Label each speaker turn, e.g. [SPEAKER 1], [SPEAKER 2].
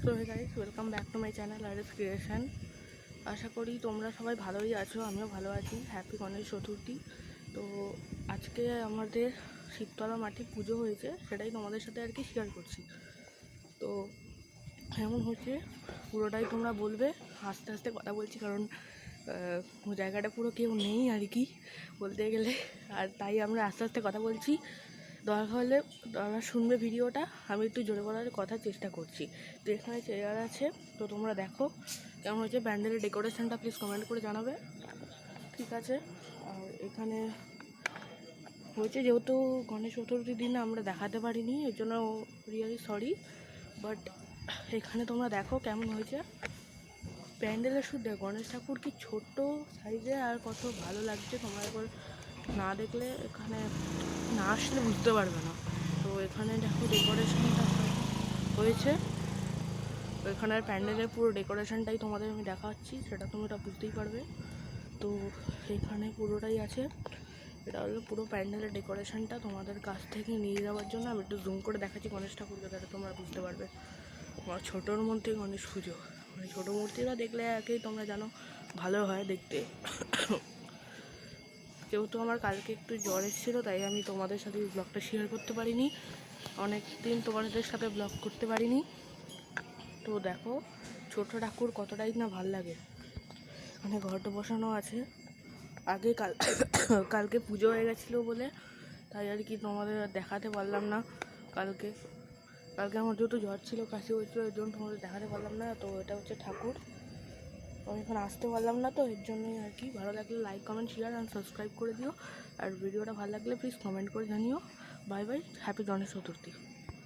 [SPEAKER 1] So hey guys, welcome back to my channel RS creation. আশা করি তোমরা সবাই ভালোই আছো, আমিও ভালো আছি। হ্যাপি গণেশ চতুর্থী। তো আজকে আমাদের শিবতলা মাঠে পুজো হয়েছে, সেটাই তোমাদের সাথে আর কি শেয়ার করছি। তো এমন হচ্ছে, পুরোটাই তোমরা বলবে। আস্তে আস্তে কথা বলছি কারণ জায়গাটা পুরো কেউ নেই আর কি বলতে গেলে, আর তাই আমরা আস্তে আস্তে কথা বলছি। দরকার হলে তোমরা শুনবে ভিডিওটা, আমি একটু জোরে বলার কথা চেষ্টা করছি। তো এখানে চেয়ার আছে, তো তোমরা দেখো কেমন হয়েছে প্যান্ডেলের ডেকোরেশনটা, প্লিজ কমেন্ট করে জানাবে, ঠিক আছে? আর এখানে হয়েছে, যেহেতু গণেশ চতুর্থীর দিন আমরা দেখাতে পারিনি, এর জন্য রিয়েলি সরি। বাট এখানে তোমরা দেখো কেমন হয়েছে প্যান্ডেলের। শুদ্ধ গণেশ ঠাকুর কি ছোট্ট সাইজে, আর কত ভালো লাগছে। তোমরা একবার না দেখলে, এখানে না আসলে বুঝতে পারবে না। তো এখানে দেখো ডেকোরেশনটা হয়েছে, তো এখানের প্যান্ডেলের পুরো ডেকোরেশনটাই তোমাদের আমি দেখাচ্ছি, সেটা তোমরা বুঝতেই পারবে। তো এখানে পুরোটাই আছে, এটা হলো পুরো প্যান্ডেলের ডেকোরেশনটা তোমাদের কাছ থেকে নিয়ে যাওয়ার জন্য আমি একটু জুম করে দেখাচ্ছি গণেশ ঠাকুরকে, যাতে তোমরা বুঝতে পারবে। আমার ছোটোর মধ্যে গণেশ পুজো, মানে ছোটো মূর্তিরা দেখলে একেই তোমরা জানো ভালো হয় দেখতে। যেহেতু আমার কালকে একটু জ্বর এসেছিলো, তাই আমি তোমাদের সাথে এই ব্লগটা শেয়ার করতে পারিনি, অনেক দিন তোমাদের সাথে ব্লগ করতে পারিনি। তো দেখো ছোটো ঠাকুর কতটাই না ভাল লাগে। মানে ঘরটা বসানো আছে, আগে কালকে পুজো হয়ে গেছিলো বলে তাই আর কি তোমাদের দেখাতে পারলাম না। কালকে আমার যেহেতু জ্বর ছিল, কাশি হয়েছিলো, এর জন্য তোমাদের দেখাতে পারলাম না। তো এটা হচ্ছে ঠাকুর, আমি এখন আসতে পারলাম না, তো এর জন্যই আর কি। ভালো লাগলে like, comment, share and subscribe করে দিও, আর ভিডিওটা ভালো লাগলে প্লিজ কমেন্ট করে জানিও। বাই বাই, হ্যাপি গণেশ চতুর্থী।